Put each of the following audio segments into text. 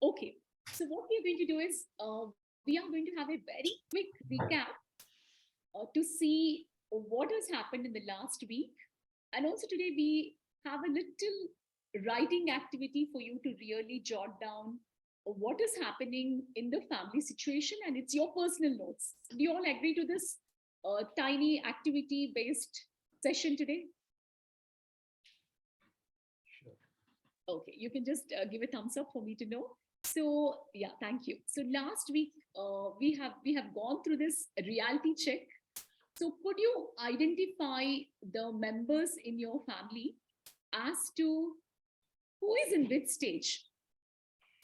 Okay, so what we are going to do is we are going to have a very quick recap to see what has happened in the last week. And also today we have a little writing activity for you to really jot down what is happening in the family situation, and it's your personal notes. Do you all agree to this tiny activity based session today? Okay, you can just give a thumbs up for me to know. So yeah, thank you. So last week we have gone through this reality check. So could you identify the members in your family as to who is in which stage?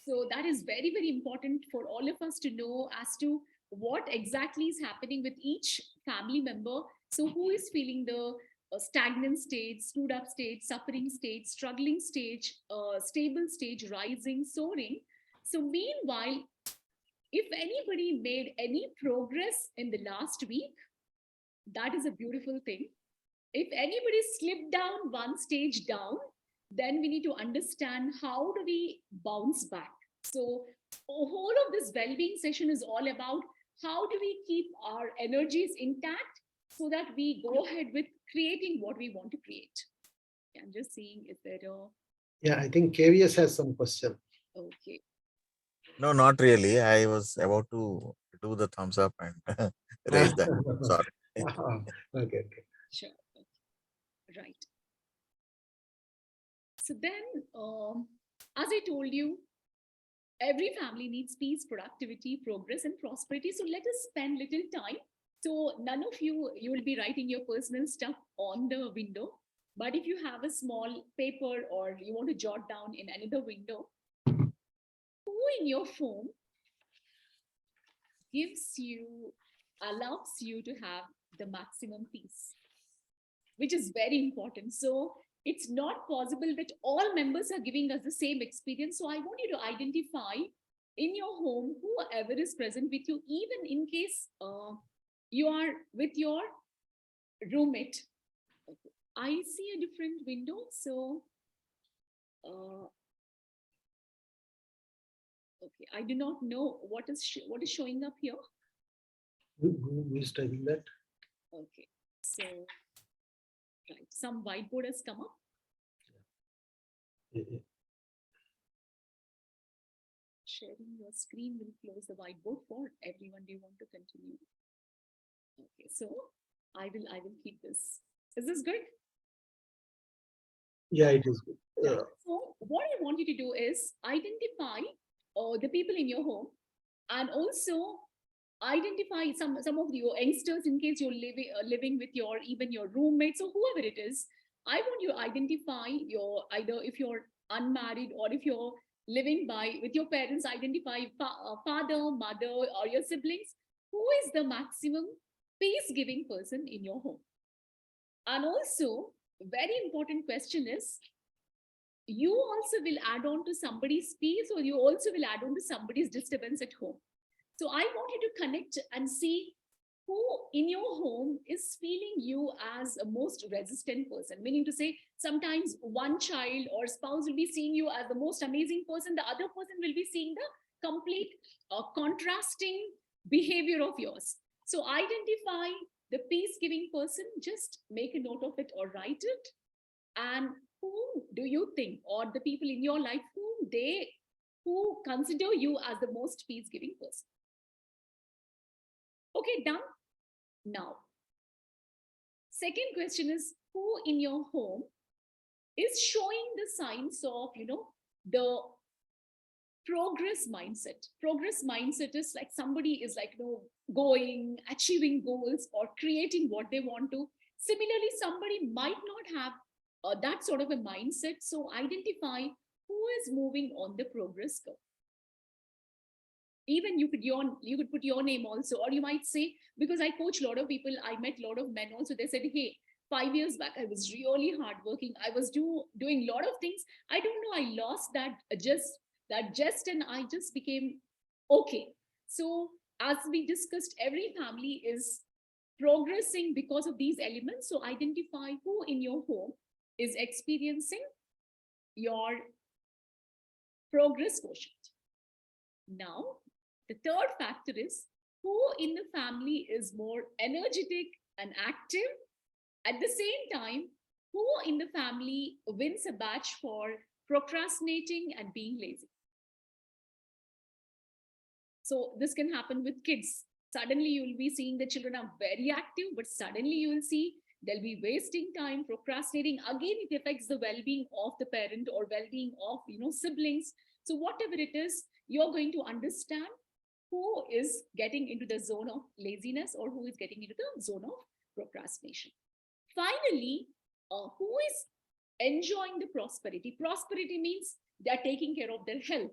So that is very, very important for all of us to know as to what exactly is happening with each family member. So who is feeling the stagnant stage, stood up stage, suffering stage, struggling stage, stable stage, rising, soaring. So meanwhile, if anybody made any progress in the last week, that is a beautiful thing. If anybody slipped down one stage down, then we need to understand how do we bounce back. So a whole of this well-being session is all about how do we keep our energies intact so that we go ahead with creating what we want to create. I'm just seeing if there are. Yeah, I think KVS has some question. Okay. No, not really. I was about to do the thumbs up and raise that. Sorry. Okay. Sure. Okay. Right. So then, as I told you, every family needs peace, productivity, progress, and prosperity. So let us spend little time. So none of you will be writing your personal stuff on the window. But if you have a small paper or you want to jot down in another window, who in your phone allows you to have the maximum peace, which is very important. So it's not possible that all members are giving us the same experience. So I want you to identify in your home whoever is present with you, even in case you are with your roommate. Okay. I see a different window. So, okay, I do not know what is showing up here. Who is typing that? Okay, so right, some whiteboard has come up. Yeah. Sharing your screen will close the whiteboard for everyone. Do you want to continue? Okay, so I will keep this. Is this good? Yeah, it is good. Yeah. So what I want you to do is identify the people in your home, and also identify some of your youngsters in case you're living with your even your roommates or whoever it is. I want you to identify your, either if you're unmarried or if you're living by with your parents, identify father, mother, or your siblings. Who is the maximum peace giving person in your home? And also, very important question is, you also will add on to somebody's peace, or you also will add on to somebody's disturbance at home. So I want you to connect and see who in your home is feeling you as a most resistant person. Meaning to say, sometimes one child or spouse will be seeing you as the most amazing person, the other person will be seeing the complete contrasting behavior of yours. So identify the peace giving person, just make a note of it or write it. And who do you think, or the people in your life who consider you as the most peace giving person? Okay, done. Now, second question is, who in your home is showing the signs of, the progress mindset? Progress mindset is like somebody is like, going, achieving goals or creating what they want to. Similarly, somebody might not have that sort of a mindset. So identify who is moving on the progress curve. Even you could put your name also, or you might say, because I coach a lot of people, I met a lot of men also, they said, hey, 5 years back I was really hardworking, I was doing a lot of things, I don't know, I lost that just and I just became okay. So as we discussed, every family is progressing because of these elements. So identify who in your home is experiencing your progress quotient. Now, the third factor is who in the family is more energetic and active. At the same time, who in the family wins a badge for procrastinating and being lazy. So this can happen with kids. Suddenly you'll be seeing the children are very active, but suddenly you will see they'll be wasting time, procrastinating. Again, it affects the well-being of the parent or well-being of siblings. So whatever it is, you're going to understand who is getting into the zone of laziness or who is getting into the zone of procrastination. Finally, who is enjoying the prosperity? Prosperity means they are taking care of their health,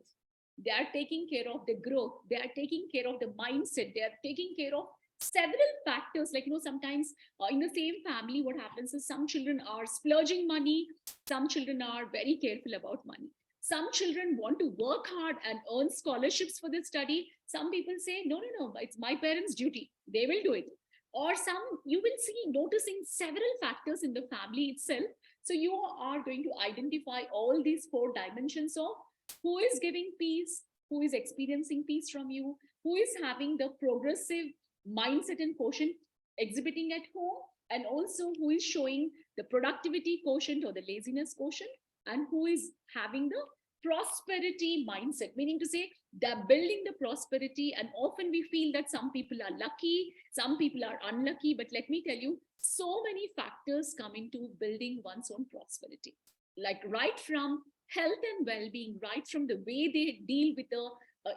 they are taking care of the growth, they are taking care of the mindset, they are taking care of several factors. Like sometimes in the same family, what happens is some children are splurging money, some children are very careful about money, some children want to work hard and earn scholarships for the study. Some people say no, no, no, it's my parents' duty, they will do it. Or some, you will see noticing several factors in the family itself. So you are going to identify all these four dimensions of who is giving peace, who is experiencing peace from you, who is having the progressive mindset and quotient exhibiting at home, and also who is showing the productivity quotient or the laziness quotient, and who is having the prosperity mindset, meaning to say they're building the prosperity. And often we feel that some people are lucky, some people are unlucky, but let me tell you, so many factors come into building one's own prosperity, like right from health and well-being, right from the way they deal with the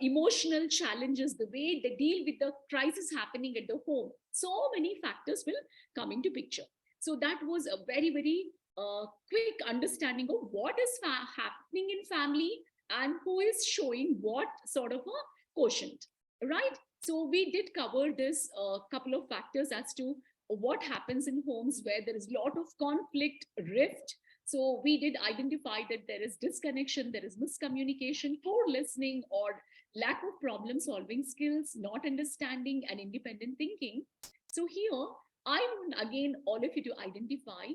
emotional challenges, the way they deal with the crisis happening at the home. So many factors will come into picture. So that was a very, very quick understanding of what is happening in family and who is showing what sort of a quotient, right? So we did cover this couple of factors as to what happens in homes where there is a lot of conflict, rift. So we did identify that there is disconnection, there is miscommunication, poor listening, or lack of problem solving skills, not understanding, and independent thinking. So here, I want again all of you to identify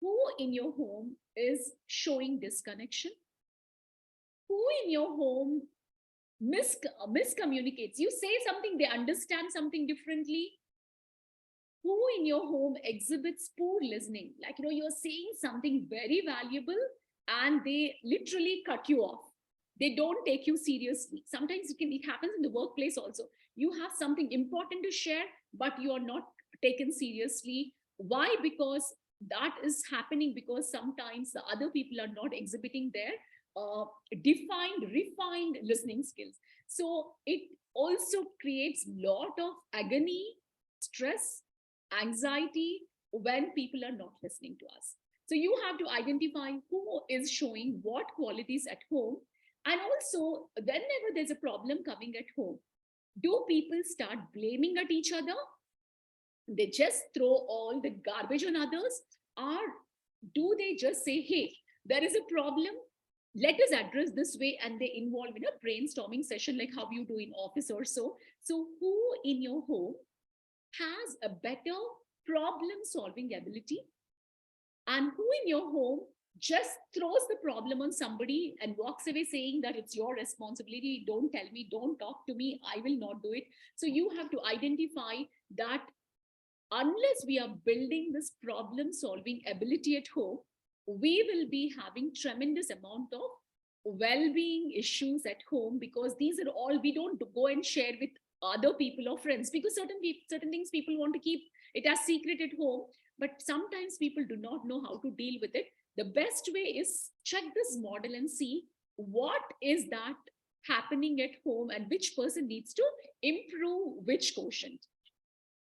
who in your home is showing disconnection, who in your home miscommunicates. You say something, they understand something differently. Who in your home exhibits poor listening? Like, you're saying something very valuable and they literally cut you off. They don't take you seriously. Sometimes it happens in the workplace also. You have something important to share, but you are not taken seriously. Why? Because that is happening because sometimes the other people are not exhibiting their refined listening skills. So it also creates lot of agony, stress, anxiety when people are not listening to us. So you have to identify who is showing what qualities at home. And also, whenever there's a problem coming at home, do people start blaming at each other? They just throw all the garbage on others? Or do they just say, hey, there is a problem, let us address this way, and they involve in a brainstorming session like how you do in office or so? So who in your home has a better problem solving ability, and who in your home just throws the problem on somebody and walks away saying that it's your responsibility, don't tell me, don't talk to me, I will not do it? So you have to identify that unless we are building this problem solving ability at home, we will be having tremendous amount of well-being issues at home, because these are all we don't go and share with other people or friends, because certain things people want to keep it as secret at home. But sometimes people do not know how to deal with it. The best way is check this model and see what is that happening at home and which person needs to improve which quotient.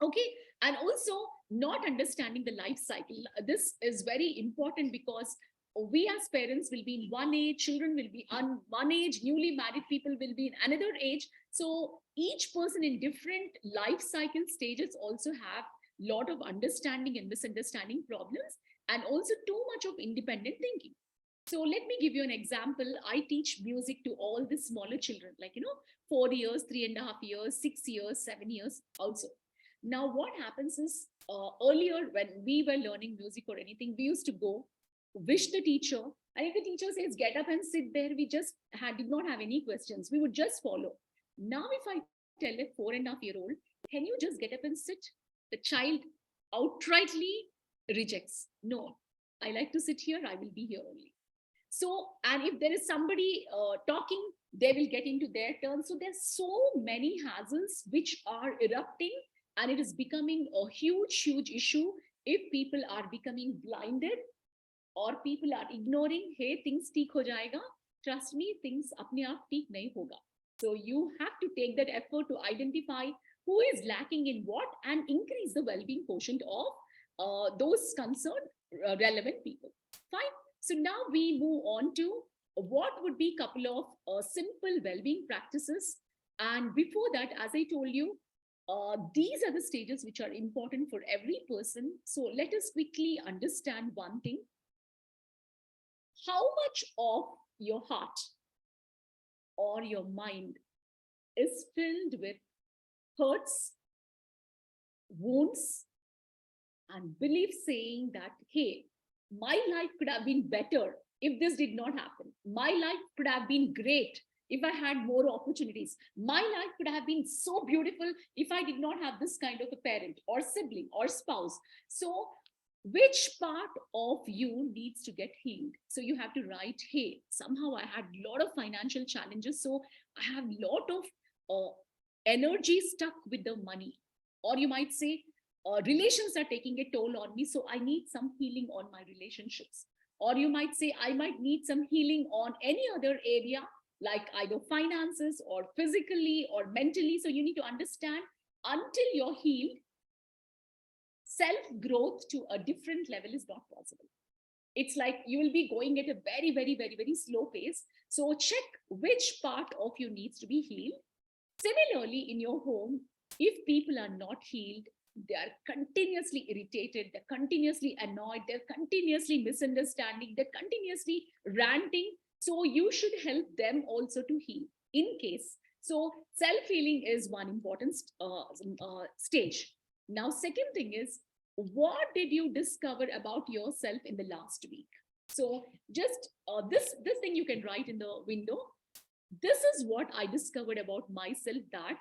Okay. And also, not understanding the life cycle. This is very important because we as parents will be in one age, children will be on one age, newly married people will be in another age. So each person in different life cycle stages also have lot of understanding and misunderstanding problems, and also too much of independent thinking. So let me give you an example. I teach music to all the smaller children, like 4 years, 3.5 years, 6 years, 7 years also. Now, what happens is earlier when we were learning music or anything, we used to go, wish the teacher, And if the teacher says, get up and sit there, we just did not have any questions. We would just follow. Now, if I tell a 4.5-year-old, can you just get up and sit? The child outrightly rejects. No, I like to sit here. I will be here only. So, and if there is somebody talking, they will get into their turn. So there's so many hassles which are erupting, and it is becoming a huge, huge issue if people are becoming blinded or people are ignoring, hey, things ठीक हो जाएगा. Trust me, things अपने आप ठीक नहीं होगा. So you have to take that effort to identify who is lacking in what and increase the well-being quotient of those concerned relevant people. Fine. So now we move on to what would be a couple of simple well-being practices. And before that, as I told you, these are the stages which are important for every person. So let us quickly understand one thing. How much of your heart or your mind is filled with hurts, wounds, and belief saying that, hey, my life could have been better if this did not happen. My life could have been great if I had more opportunities. My life could have been so beautiful if I did not have this kind of a parent or sibling or spouse. So which part of you needs to get healed? So you have to write, hey, somehow I had a lot of financial challenges. So I have a lot of energy stuck with the money. Or you might say, relations are taking a toll on me. So I need some healing on my relationships. Or you might say, I might need some healing on any other area, like either finances or physically or mentally. So you need to understand, until you're healed, self-growth to a different level is not possible. It's like you will be going at a very, very, very, very slow pace. So check which part of you needs to be healed. Similarly, in your home, if people are not healed, they are continuously irritated, they're continuously annoyed, they're continuously misunderstanding, they're continuously ranting. So you should help them also to heal in case. So self-healing is one important stage. Now, second thing is, what did you discover about yourself in the last week? So just this thing you can write in the window. This is what I discovered about myself, that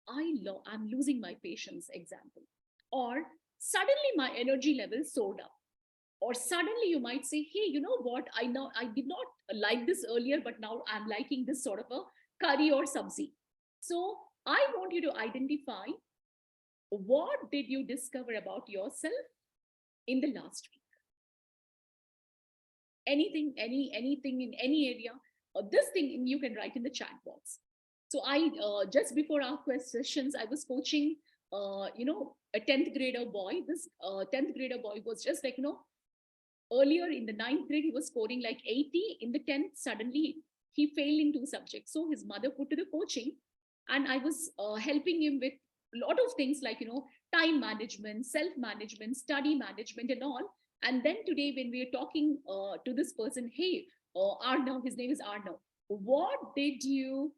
I'm losing my patience, example. Or suddenly my energy level soared up. Or suddenly you might say, hey, you know what? I know I did not like this earlier, but now I'm liking this sort of a curry or sabzi. So I want you to identify, what did you discover about yourself in the last week? Anything, anything in any area. This thing you can write in the chat box. So I just before our questions, I was coaching, a 10th grader boy. This 10th grader boy was just like, earlier in the 9th grade, he was scoring like 80. In the 10th, suddenly he failed in 2 subjects. So his mother put to the coaching, and I was helping him with a lot of things like, time management, self-management, study management and all. And then today when we are talking to this person, hey, Arnav, his name is Arnav, what did you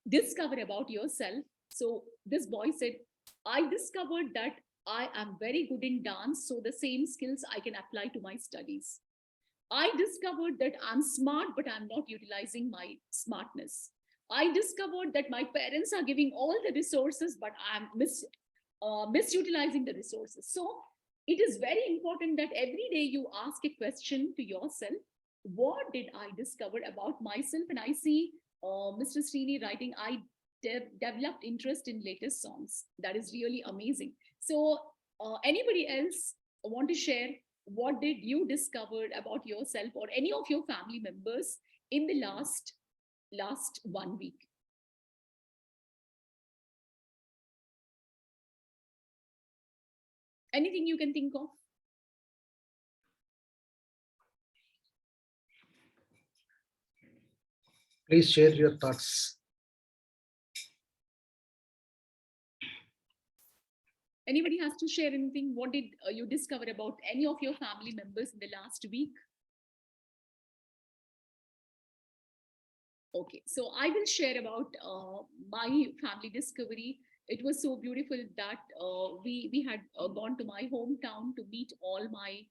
discover about yourself? So this boy said, I discovered that I am very good in dance, so the same skills I can apply to my studies. I discovered that I'm smart, but I'm not utilizing my smartness. I discovered that my parents are giving all the resources, but I'm misutilizing the resources. So it is very important that every day you ask a question to yourself, what did I discover about myself? And I see Mr. Srini writing, I developed interest in latest songs. That is really amazing. So anybody else want to share, what did you discover about yourself or any of your family members in the last 1 week? Anything you can think of? Please share your thoughts. Anybody has to share anything? What did you discover about any of your family members in the last week? Okay, so I will share about my family discovery. It was so beautiful that we had gone to my hometown to meet all my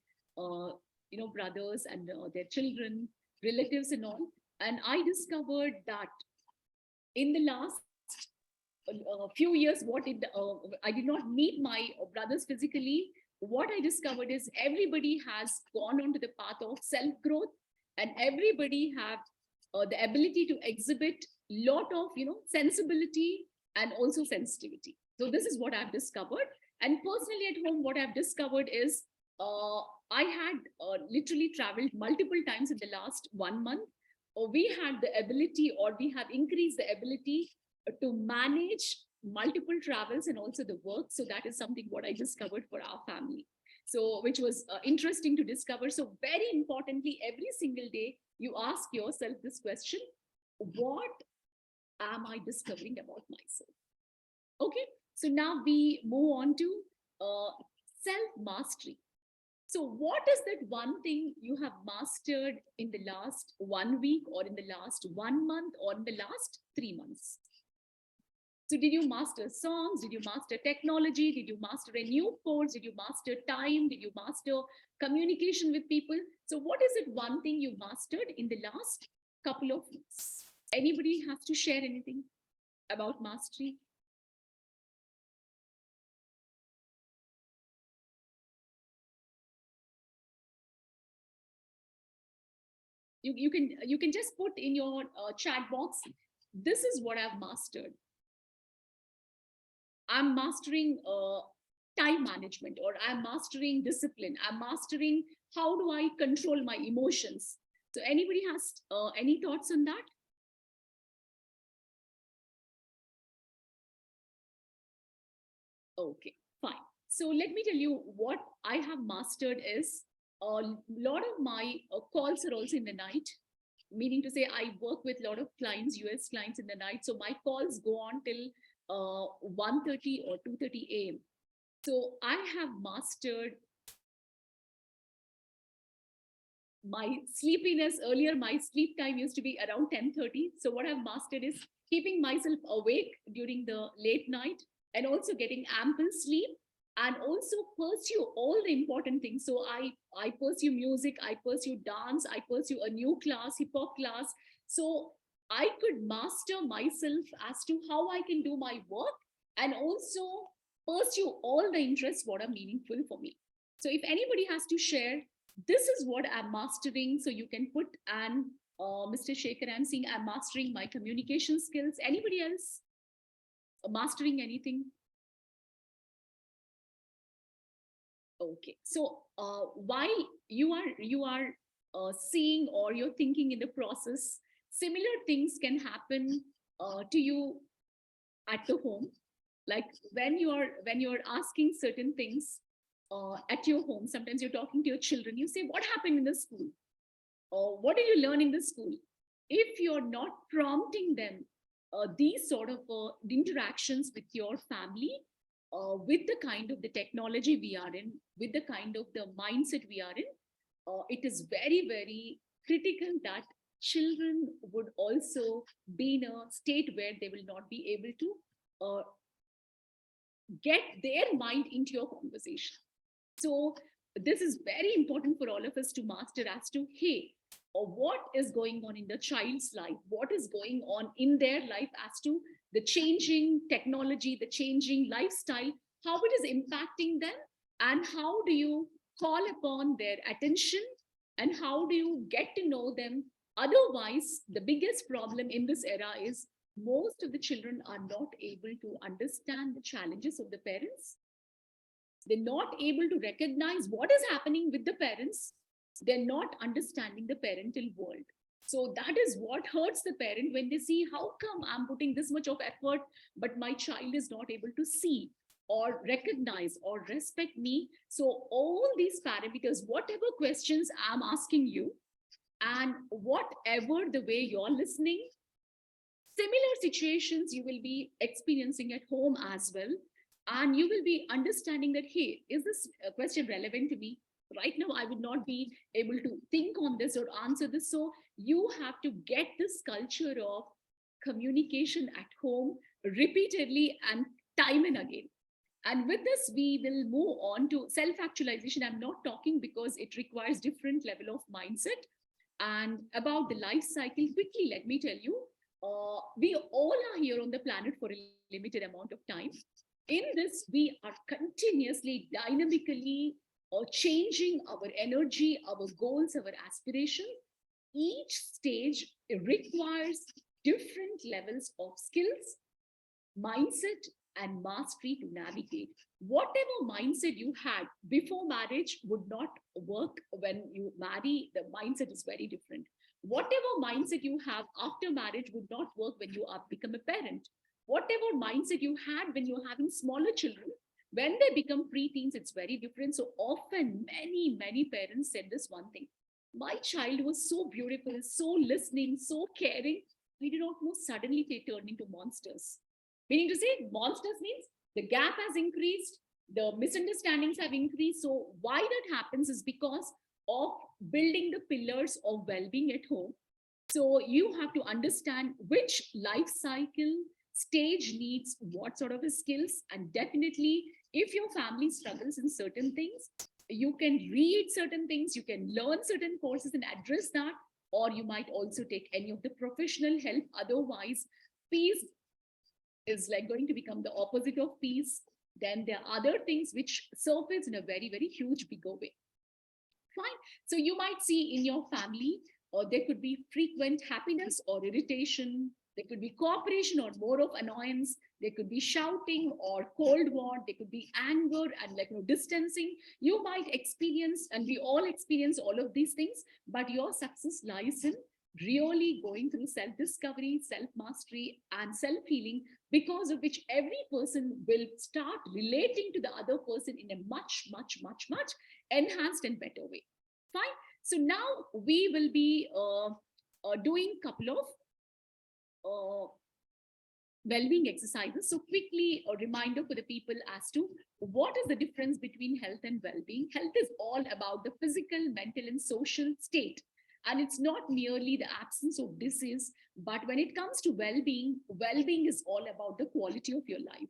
brothers and their children, relatives and all. And I discovered that in the last few years, I did not meet my brothers physically. What I discovered is everybody has gone onto the path of self growth, and everybody have the ability to exhibit lot of sensibility and also sensitivity. So this is what I've discovered. And personally at home, what I've discovered is I had literally traveled multiple times in the last 1 month. We had the ability, or we have increased the ability to manage multiple travels and also the work. So that is something what I discovered for our family. So which was interesting to discover. So very importantly, every single day you ask yourself this question: what am I discovering about myself? Okay, so now we move on to self mastery. So what is that one thing you have mastered in the last 1 week, or in the last 1 month, or in the last 3 months? So did you master songs? Did you master technology? Did you master a new course? Did you master time? Did you master communication with people? So what is it one thing you mastered in the last couple of weeks? Anybody has to share anything about mastery? You can just put in your chat box, this is what I've mastered. I'm mastering time management, or I'm mastering discipline. I'm mastering how do I control my emotions. So anybody has any thoughts on that? Okay, fine. So let me tell you what I have mastered is a lot of my calls are also in the night, meaning to say I work with a lot of clients, US clients in the night. So my calls go on till 1:30 or 2:30 a.m. So I have mastered my sleepiness. Earlier, my sleep time used to be around 10:30. So what I've mastered is keeping myself awake during the late night, and also getting ample sleep, and also pursue all the important things. So I pursue music, I pursue dance, I pursue a new class, hip hop class. So I could master myself as to how I can do my work, and also pursue all the interests what are meaningful for me. So if anybody has to share, this is what I'm mastering. So you can put, and Mr. Shekhar, I'm seeing I'm mastering my communication skills. Anybody else mastering anything? Okay, so while you are seeing, or you're thinking in the process, similar things can happen to you at the home. Like when you're asking certain things at your home, sometimes you're talking to your children, you say, what happened in the school, or what did you learn in the school? If you're not prompting them these sort of interactions with your family, with the kind of the technology we are in, with the kind of the mindset we are in, it is very, very critical that children would also be in a state where they will not be able to get their mind into your conversation. So this is very important for all of us to master as to, hey, or what is going on in the child's life, what is going on in their life as to the changing technology, the changing lifestyle, how it is impacting them, and how do you call upon their attention, and how do you get to know them. Otherwise, the biggest problem in this era is most of the children are not able to understand the challenges of the parents. They're not able to recognize what is happening with the parents. They're not understanding the parental world. So that is what hurts the parent when they see, how come I'm putting this much of effort, but my child is not able to see or recognize or respect me. So all these parameters, whatever questions I'm asking you, and whatever the way you're listening, similar situations you will be experiencing at home as well. And you will be understanding that, hey, is this question relevant to me? Right now, I would not be able to think on this or answer this. So you have to get this culture of communication at home repeatedly and time and again. And with this, we will move on to self-actualization. I'm not talking because it requires different level of mindset. And about the life cycle, quickly, let me tell you, we all are here on the planet for a limited amount of time. In this, we are continuously, dynamically changing our energy, our goals, our aspirations. Each stage requires different levels of skills, mindset, and mastery to navigate. Whatever mindset you had before marriage would not work when you marry. The mindset is very different. Whatever mindset you have after marriage would not work when you are become a parent. Whatever mindset you had when you're having smaller children, when they become preteens, it's very different. So often, many parents said this one thing: my child was so beautiful, so listening, so caring. We do not know, suddenly they turned into monsters. Meaning to say, monsters means the gap has increased, the misunderstandings have increased. So, why that happens is because of building the pillars of well being at home. So, you have to understand which life cycle stage needs what sort of a skills. And definitely, if your family struggles in certain things, you can read certain things, you can learn certain courses and address that, or you might also take any of the professional help. Otherwise, peace is like going to become the opposite of peace. Then there are other things which surface in a very huge bigger way. Fine. So you might see in your family, or there could be frequent happiness or irritation. There could be cooperation or more of annoyance. There could be shouting or cold war. There could be anger and distancing. You might experience, and we all experience all of these things. But your success lies in really going through self-discovery, self-mastery, and self-healing, because of which every person will start relating to the other person in a much enhanced and better way. Fine. So now we will be doing a couple of well-being exercises. So quickly, a reminder for the people as to what is the difference between health and well-being. Health is all about the physical, mental, and social state. And it's not merely the absence of disease, but when it comes to well-being is all about the quality of your life.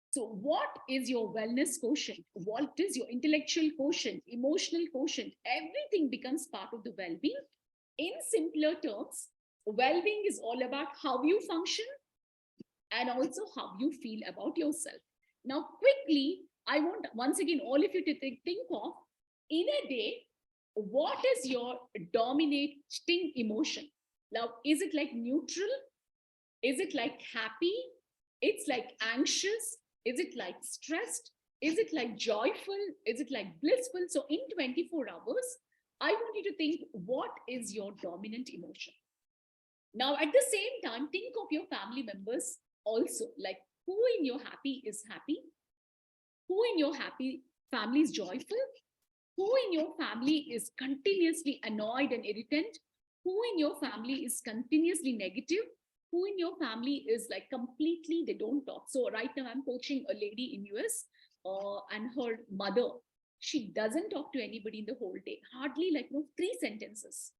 So, what is your wellness quotient? What is your intellectual quotient, emotional quotient? Everything becomes part of the well being. In simpler terms, well being is all about how you function and also how you feel about yourself. Now, quickly, I want once again all of you to think of, in a day, what is your dominating emotion? Now, is it like neutral? Is it like happy? It's like anxious? Is it like stressed? Is it like joyful? Is it like blissful? So, in 24 hours, I want you to think, what is your dominant emotion? Now, at the same time, think of your family members also, like who in your happy is happy, who in your happy family is joyful, who in your family is continuously annoyed and irritant, who in your family is continuously negative, who in your family is like completely they don't talk. So right now I'm coaching a lady in US, and her mother, she doesn't talk to anybody in the whole day, hardly like 3 sentences.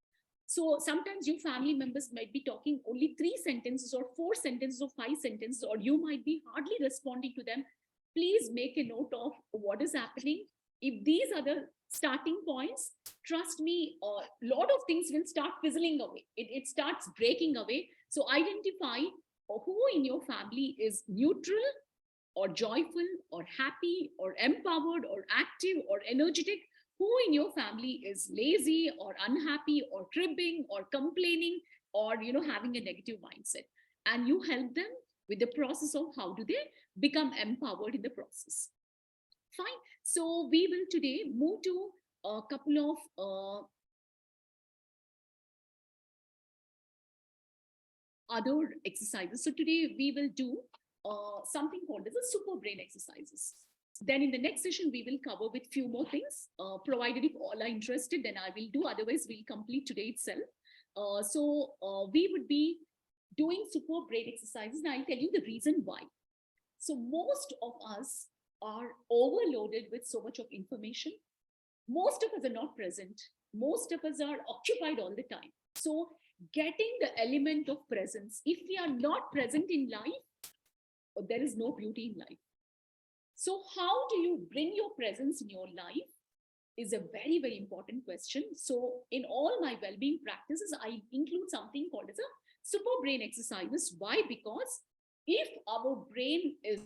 So sometimes your family members might be talking only 3 sentences or 4 sentences or 5 sentences, or you might be hardly responding to them. Please make a note of what is happening. If these are the starting points, trust me, a lot of things will start fizzling away. It starts breaking away. So identify who in your family is neutral or joyful or happy or empowered or active or energetic, who in your family is lazy or unhappy or cribbing or complaining or having a negative mindset, and you help them with the process of how do they become empowered in the process. Fine. So we will today move to a couple of other exercises. So today we will do something called as a super brain exercises. Then in the next session, we will cover with few more things, provided if all are interested, then I will do. Otherwise, we'll complete today itself. We would be doing super brain exercises, and I'll tell you the reason why. So most of us are overloaded with so much of information. Most of us are not present. Most of us are occupied all the time. So getting the element of presence, if we are not present in life, there is no beauty in life. So how do you bring your presence in your life is a very, very important question. So in all my well-being practices, I include something called as a super brain exercises. Why? Because if our brain is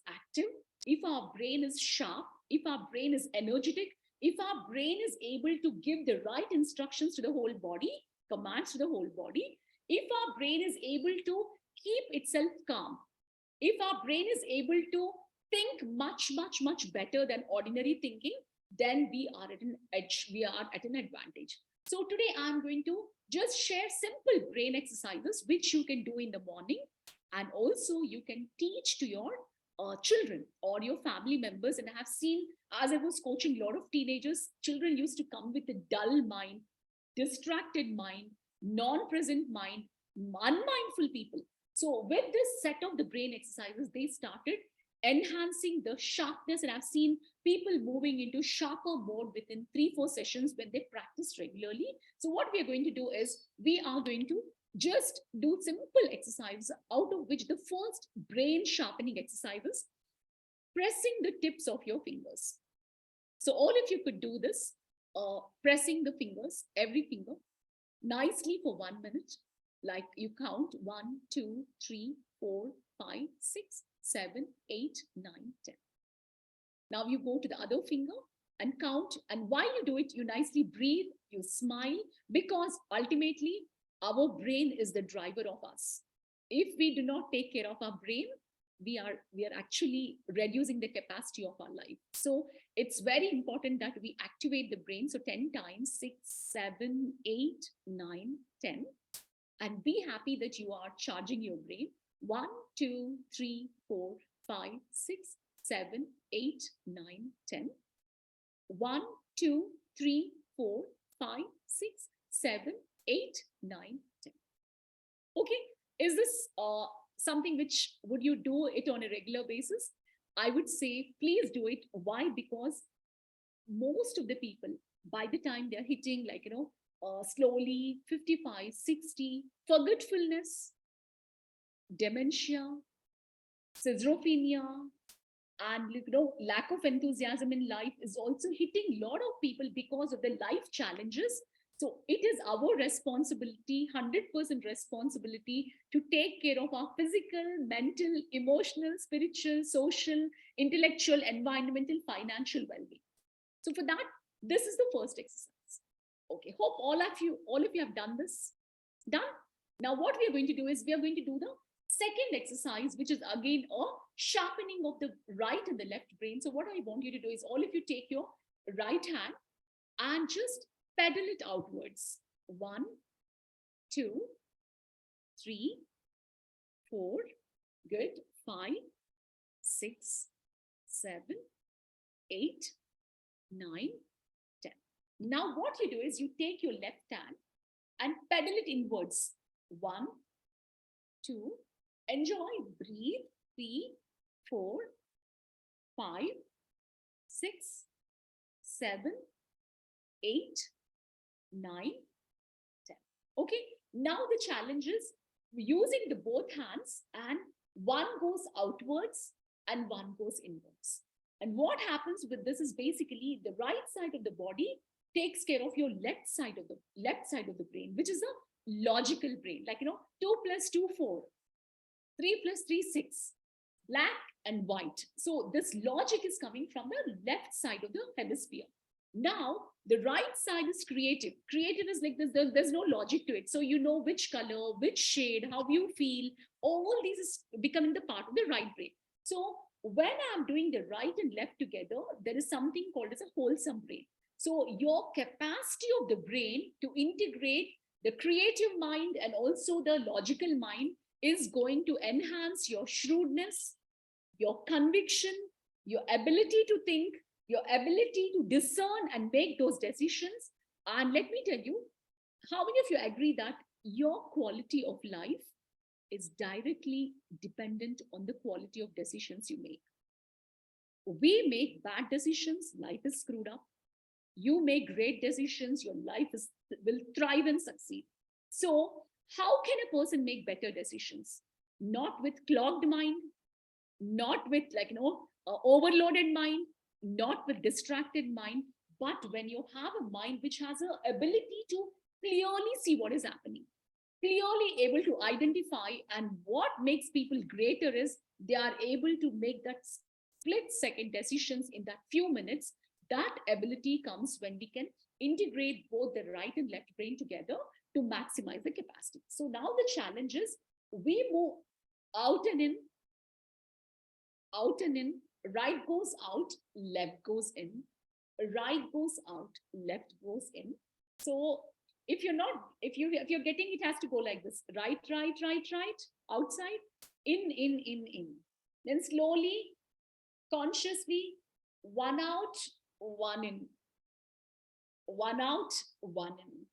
active, if our brain is sharp, if our brain is energetic, if our brain is able to give the right instructions to the whole body, commands to the whole body, if our brain is able to keep itself calm, if our brain is able to think much, much, much better than ordinary thinking, then we are at an edge, we are at an advantage. So today I'm going to just share simple brain exercises which you can do in the morning, and also you can teach to your children or your family members. And I have seen, as I was coaching a lot of teenagers, children used to come with a dull mind, distracted mind, non-present mind, unmindful people. So with this set of the brain exercises, they started enhancing the sharpness, and I've seen people moving into sharper mode within 3-4 sessions when they practice regularly. So what we are going to do is we are going to just do simple exercises, out of which the first brain sharpening exercises, pressing the tips of your fingers. So all of you could do this, pressing the fingers, every finger, nicely for 1 minute. Like you count 1, 2, 3, 4, 5, 6, 7, 8, 9, 10. Now you go to the other finger and count. And while you do it, you nicely breathe, you smile, because ultimately our brain is the driver of us. If we do not take care of our brain, we are actually reducing the capacity of our life. So it's very important that we activate the brain. So 10 times, 6, 7, 8, 9, 10. And be happy that you are charging your brain. 1, 2, 3, 4, 5, 6, 7, 8, 9, 10. 1, 2, 3, 4, 5, 6, 7, 8, 9, 10. Okay, is this something which would you do it on a regular basis? I would say please do it. Why? Because most of the people, by the time they're hitting slowly 55, 60, forgetfulness, dementia, schizophrenia, and lack of enthusiasm in life is also hitting a lot of people because of the life challenges. So it is our responsibility, 100% responsibility, to take care of our physical, mental, emotional, spiritual, social, intellectual, environmental, financial well-being. So for that, this is the first exercise. Okay, hope all of you have done this. Done. Now what we are going to do is we are going to do the second exercise, which is again a sharpening of the right and the left brain. So what I want you to do is all of you take your right hand and just pedal it outwards. 1, 2, 3, 4, good, 5, 6, 7, 8, 9, 10. Now what you do is you take your left hand and pedal it inwards. 1, 2, enjoy, breathe, 3, 4, 5, 6, 7, 8, 9, 10. Okay, now the challenge is using the both hands, and one goes outwards and one goes inwards. And what happens with this is basically the right side of the body takes care of your left side of the brain, which is a logical brain. 2 plus 2, 4, 3 plus 3, 6, black and white. So this logic is coming from the left side of the hemisphere. Now the right side is creative. Creative is like this. There's no logic to it. So you know which color, which shade, how you feel. All these is becoming the part of the right brain. So when I'm doing the right and left together, there is something called as a wholesome brain. So your capacity of the brain to integrate the creative mind and also the logical mind is going to enhance your shrewdness, your conviction, your ability to think, your ability to discern and make those decisions. And let me tell you, how many of you agree that your quality of life is directly dependent on the quality of decisions you make? We make bad decisions, life is screwed up. You make great decisions, your life will thrive and succeed. So how can a person make better decisions? Not with clogged mind, not with overloaded mind, not with distracted mind, but when you have a mind which has an ability to clearly see what is happening, clearly able to identify. And what makes people greater is they are able to make that split second decisions in that few minutes. That ability comes when we can integrate both the right and left brain together to maximize the capacity. So now the challenge is we move out and in, out and in, right goes out, left goes in, right goes out, left goes in. So if you're not, if you're getting, it has to go like this: right, right, right, right, outside, in. Then slowly, consciously, one out, one in, one out, one in,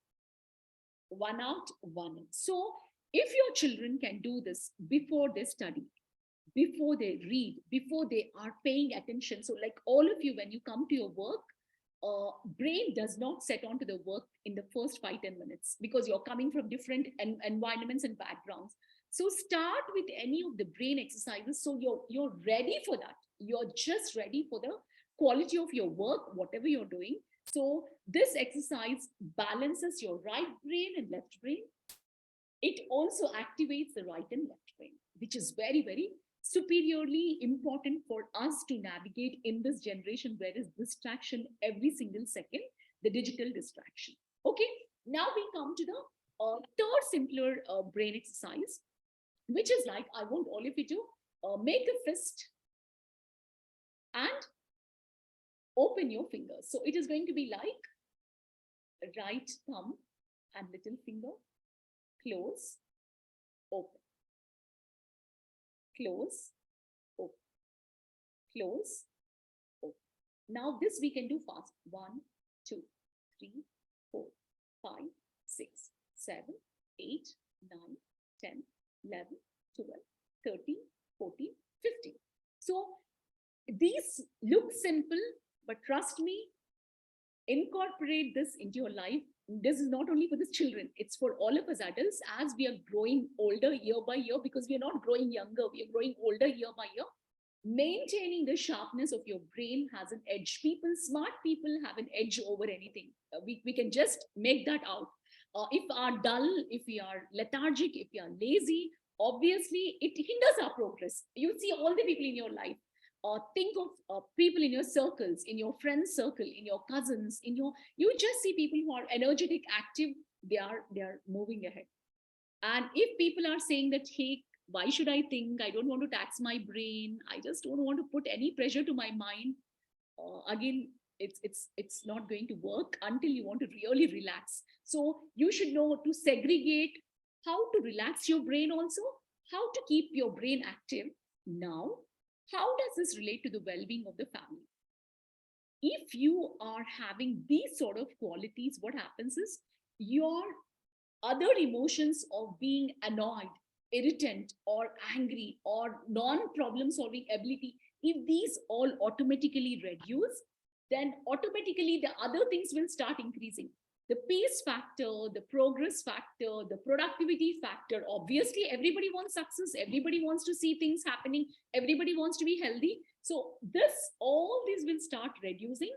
one out, one in. So if your children can do this before they study, before they read, before they are paying attention. So like all of you, when you come to your work, brain does not set on to the work in the first 5-10 minutes because you're coming from different environments and backgrounds. So start with any of the brain exercises. So you're ready for that. You're just ready for the quality of your work, whatever you're doing. So this exercise balances your right brain and left brain. It also activates the right and left brain, which is very, very superiorly important for us to navigate in this generation where is distraction every single second, the digital distraction. Okay, now we come to the third simpler brain exercise, which is like, I want all of you to make a fist and open your fingers. So it is going to be like right thumb and little finger, close, open, close, open, close, open. Now this we can do fast. 1, 2, 3, 4, 5, 6, 7, 8, 9, 10, 11, 12, 13, 14, 15. So these look simple, but trust me, incorporate this into your life. This is not only for the children, it's for all of us adults as we are growing older year by year, because we are not growing younger, we are growing older year by year. Maintaining the sharpness of your brain has an edge. People, smart people have an edge over anything. We can just make that out. If we are dull, if we are lethargic, if we are lazy, obviously it hinders our progress. You see all the people in your life. Think of people in your circles, in your friends circle, in your cousins, you just see people who are energetic, active, they are moving ahead. And if people are saying that, hey, why should I think? I don't want to tax my brain. I just don't want to put any pressure to my mind. Again, it's not going to work until you want to really relax. So you should know to segregate how to relax your brain also, how to keep your brain active. Now, how does this relate to the well-being of the family? If you are having these sort of qualities, what happens is your other emotions of being annoyed, irritant, or angry, or non-problem solving ability, if these all automatically reduce, then automatically the other things will start increasing. The pace factor, the progress factor, the productivity factor. Obviously, everybody wants success. Everybody wants to see things happening. Everybody wants to be healthy. So all this will start reducing.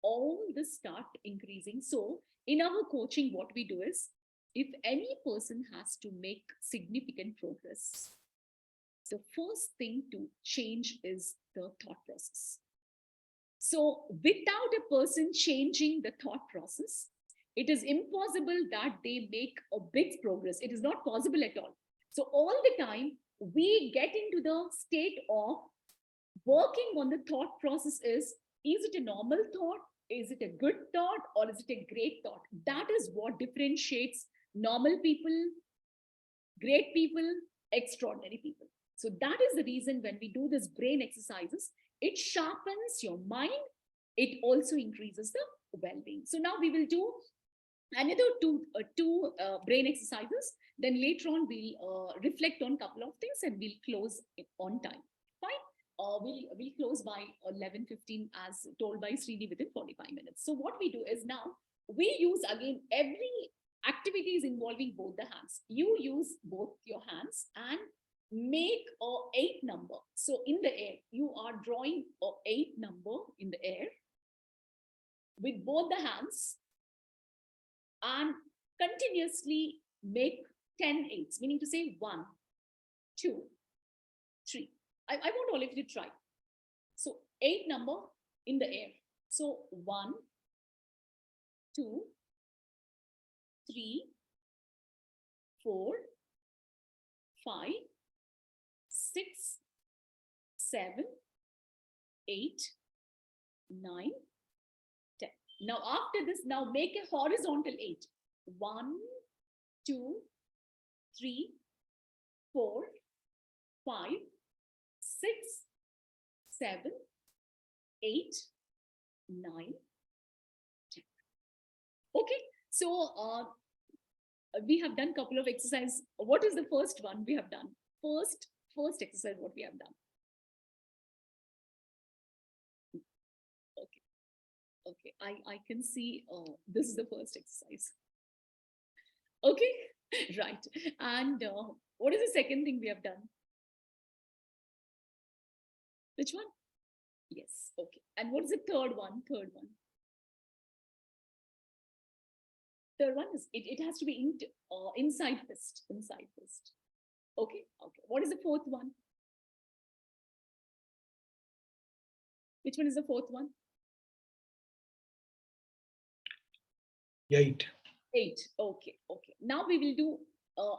All this start increasing. So in our coaching, what we do is, if any person has to make significant progress, the first thing to change is the thought process. So without a person changing the thought process, it is impossible that they make a big progress. It is not possible at all. So all the time, we get into the state of working on the thought process is it a normal thought? Is it a good thought? Or is it a great thought? That is what differentiates normal people, great people, extraordinary people. So that is the reason when we do this brain exercises, it sharpens your mind. It also increases the well-being. So now we will do another two brain exercises. Then later on, we'll reflect on a couple of things and we'll close it on time. Fine. We'll close by 11:15 as told by Srini within 45 minutes. So what we do is now we use again every activities involving both the hands. You use both your hands and make a 8 number. So in the air, you are drawing a 8 number in the air with both the hands and continuously make 10 eights, meaning to say 1, 2, 3. I want all of you to try. So 8 number in the air. So 1, 2, 3, 4, 5, 6, 7, 8, 9, 10. Now after this, now make a horizontal 8. 1, 2, 3, 4, 5, 6, 7, 8, 9, 10. Okay, so we have done a couple of exercises. What is the first one we have done? First exercise, what we have done. Okay, I can see this is the first exercise. Okay, right. And what is the second thing we have done? Which one? Yes, okay. And what is the third one? Third one. Third one is it has to be inside fist. Inside fist. Okay, okay. What is the fourth one? Which one is the fourth one? 8. 8. Okay, okay. Now we will do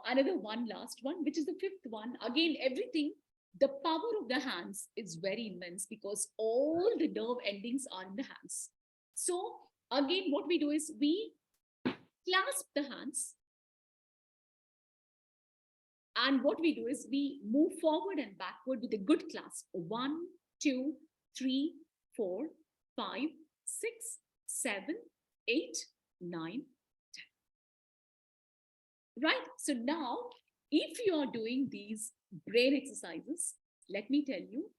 another one, last one, which is the fifth one. Again, everything, the power of the hands is very immense because all the nerve endings are in the hands. So again, what we do is we clasp the hands. And what we do is we move forward and backward with a good clasp. 1, 2, 3, 4, 5, 6, 7, 8, 9, 10. Right? So now, if you are doing these brain exercises, let me tell you,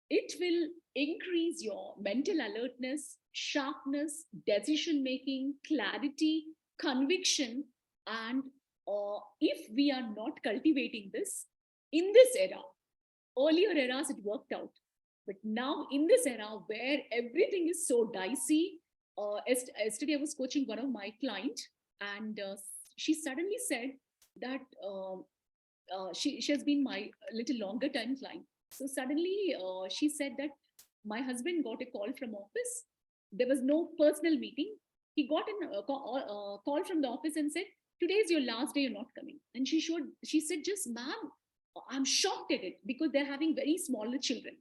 it will increase your mental alertness, sharpness, decision making, clarity, conviction, and if we are not cultivating this in this era, earlier eras it worked out, but now in this era where everything is so dicey, yesterday I was coaching one of my client, and she suddenly said that she has been my little longer time client. So suddenly she said that my husband got a call from office. There was no personal meeting. He got a call from the office and said, today is your last day, you're not coming. And she said, just ma'am, I'm shocked at it because they're having very smaller children.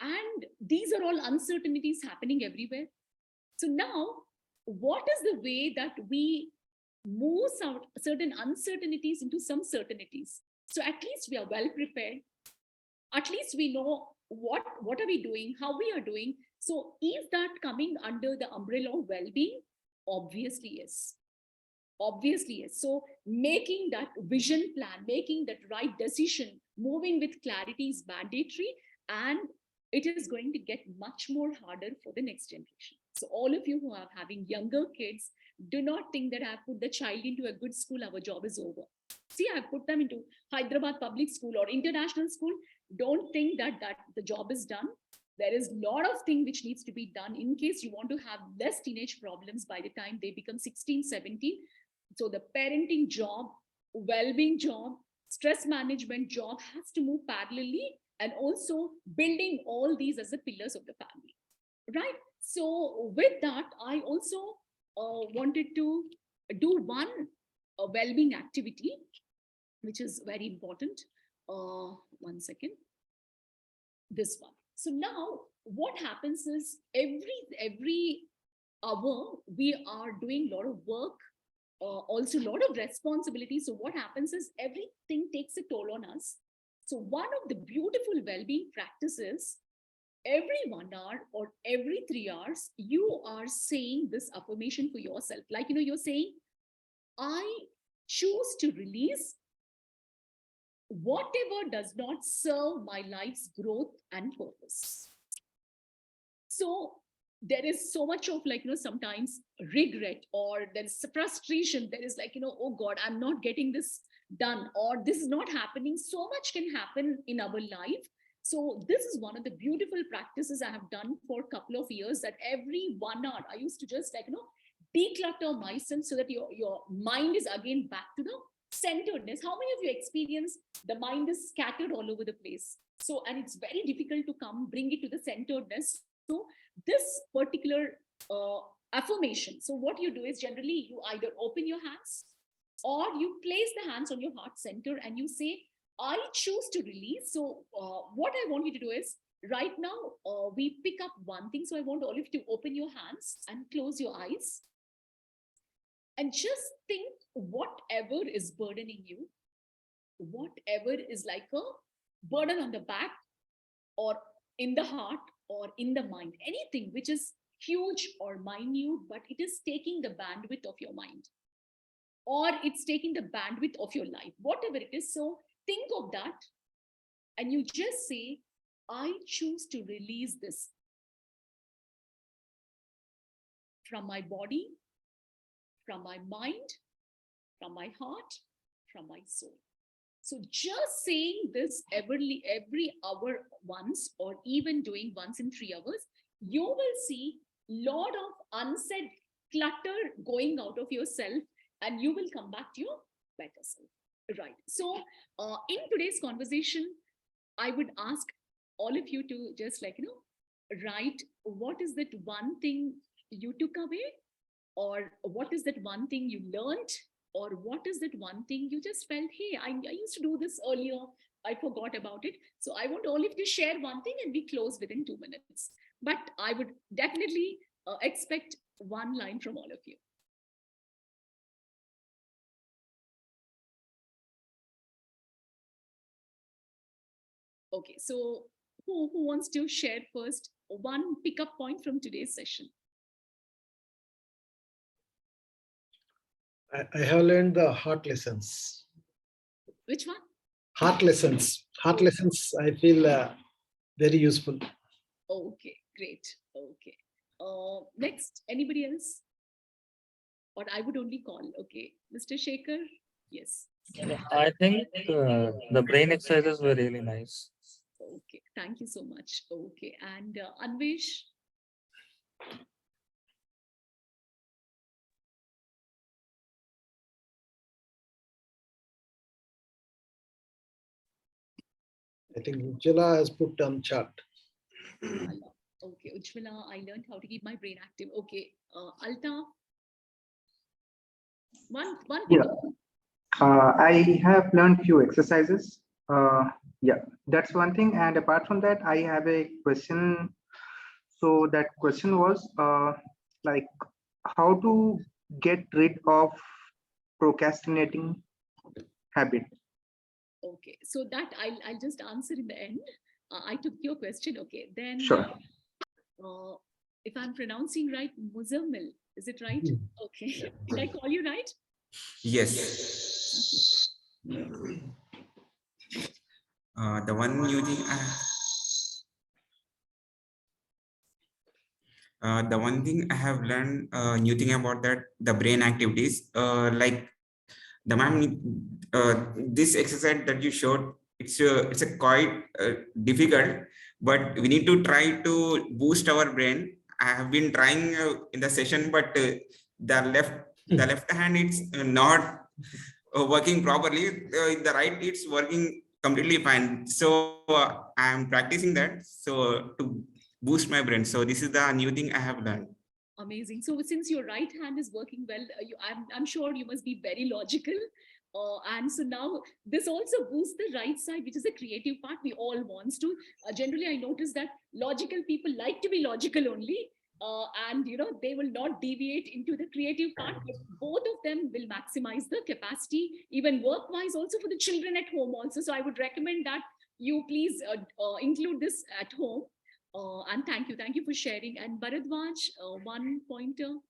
And these are all uncertainties happening everywhere. So now, what is the way that we move certain uncertainties into some certainties? So at least we are well prepared. At least we know what are we doing, how we are doing. So is that coming under the umbrella of well-being? Obviously, yes. Obviously, yes. So making that vision plan, making that right decision, moving with clarity is mandatory, and it is going to get much more harder for the next generation. So all of you who are having younger kids, do not think that I've put the child into a good school, our job is over. See, I've put them into Hyderabad public school or international school. Don't think that the job is done. There is a lot of things which needs to be done in case you want to have less teenage problems by the time they become 16, 17. So the parenting job, well-being job, stress management job has to move parallelly, and also building all these as the pillars of the family, right? So with that, I also wanted to do one well-being activity, which is very important. One second. This one. So now what happens is every hour we are doing a lot of work, also a lot of responsibility. So what happens is everything takes a toll on us. So one of the beautiful well-being practices, every 1 hour or every 3 hours, you are saying this affirmation for yourself. Like, you're saying, I choose to release whatever does not serve my life's growth and purpose. So there is so much of sometimes regret, or there is frustration. There is oh God, I'm not getting this done, or this is not happening. So much can happen in our life. So this is one of the beautiful practices I have done for a couple of years, that every 1 hour I used to just declutter myself so that your mind is again back to the centeredness. How many of you experience the mind is scattered all over the place? So, and it's very difficult to bring it to the centeredness. So this particular affirmation. So what you do is generally you either open your hands or you place the hands on your heart center and you say, I choose to release. So what I want you to do is right now, we pick up one thing. So I want all of you to open your hands and close your eyes and just think whatever is burdening you, whatever is like a burden on the back or in the heart or in the mind, anything which is huge or minute, but it is taking the bandwidth of your mind or it's taking the bandwidth of your life, whatever it is. So think of that and you just say, I choose to release this from my body, from my mind, from my heart, from my soul. So just saying this every hour once, or even doing once in 3 hours, you will see lot of unsaid clutter going out of yourself and you will come back to your better self. Right. So in today's conversation, I would ask all of you to just write what is that one thing you took away, or what is that one thing you learned, or what is that one thing you just felt, hey, I used to do this earlier, I forgot about it. So I want all of you to share one thing and we close within 2 minutes. But I would definitely expect one line from all of you. Okay, so who wants to share first one pickup point from today's session? I have learned the heart lessons. Which one? Heart lessons. Heart lessons, I feel very useful. Okay, great. Okay. Next, anybody else? Or I would only call. Okay, Mr. Shekhar. Yes. I think the brain exercises were really nice. Okay, thank you so much. Okay, and Anvesh. I think Ujjwala has put on chat. Okay, Ujjwala, I learned how to keep my brain active. Okay, Alta. One. Yeah, I have learned few exercises. Yeah, that's one thing. And apart from that, I have a question. So that question was like how to get rid of procrastinating habit. Okay, so that I'll just answer in the end. I took your question. Okay, then Sure. If I'm pronouncing right, Muzammil, is it right? Okay, did I call you right? Yes. The one new thing the one thing I have learned new thing about that the brain activities like the ma'am this exercise that you showed, it's a quite difficult, but we need to try to boost our brain. I have been trying in the session, but the left hand it's not working properly. The right it's working completely fine. So I am practicing that so to boost my brain. So this is the new thing I have learned. Amazing. So since your right hand is working well, I'm sure you must be very logical. And so now this also boosts the right side, which is the creative part we all wants to. Generally, I notice that logical people like to be logical only. And they will not deviate into the creative part, but both of them will maximize the capacity, even work-wise, also for the children at home also. So I would recommend that you please include this at home. And thank you for sharing. And Bharadwaj, one pointer.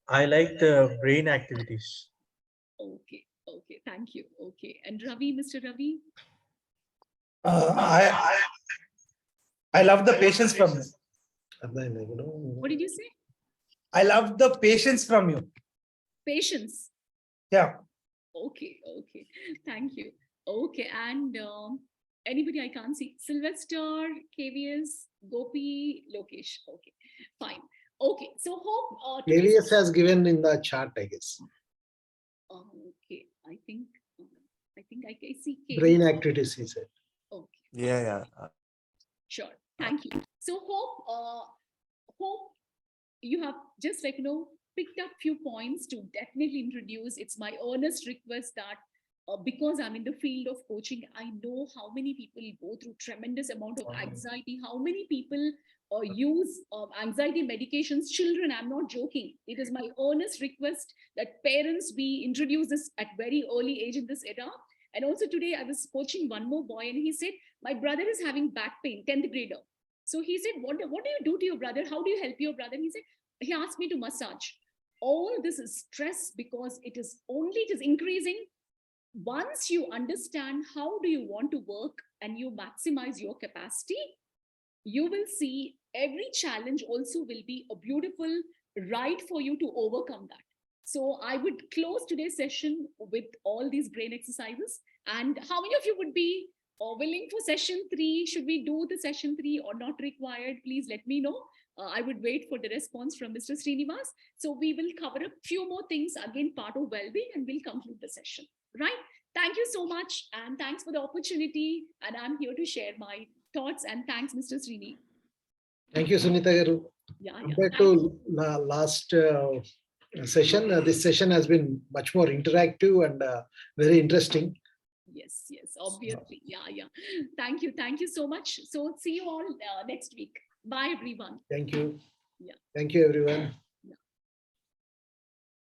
I like the brain activities. Okay, thank you. Okay, and Ravi, Mr. Ravi. I love the patience from you. What did you say? I love the patience from you. patience. Yeah. Okay, okay. Thank you. Okay, and anybody I can't see. Sylvester, KVS, Gopi, Lokesh. Okay, fine. Okay, so hope today's AVS has given in the chart, I guess. okay, I think I see Brain KVS. activities, he said. Okay, Yeah, yeah. sure. Thank you. So hope you have just picked up few points to definitely introduce. It's my earnest request that because I'm in the field of coaching, I know how many people go through tremendous amount of anxiety, how many people use anxiety medications. Children, I'm not joking. It is my earnest request that parents, we introduce this at very early age in this era. And also today I was coaching one more boy and he said, my brother is having back pain, 10th grader. So he said, what do you do to your brother? How do you help your brother? He said, he asked me to massage. All this is stress because it is increasing. Once you understand how do you want to work and you maximize your capacity, you will see every challenge also will be a beautiful ride for you to overcome that. So I would close today's session with all these brain exercises. And how many of you would be willing for session 3? Should we do the session 3 or not required? Please let me know. I would wait for the response from Mr. Srinivas. So we will cover a few more things, again, part of well-being, and we'll conclude the session, right? Thank you so much. And thanks for the opportunity. And I'm here to share my thoughts. And thanks, Mr. Srini. Thank you, Sunita Garu. Yeah, Compared yeah. to last session, this session has been much more interactive and very interesting. Yes, obviously. Yeah. Thank you so much. So see you all next week. Bye, everyone. Thank you. Yeah. Thank you, everyone.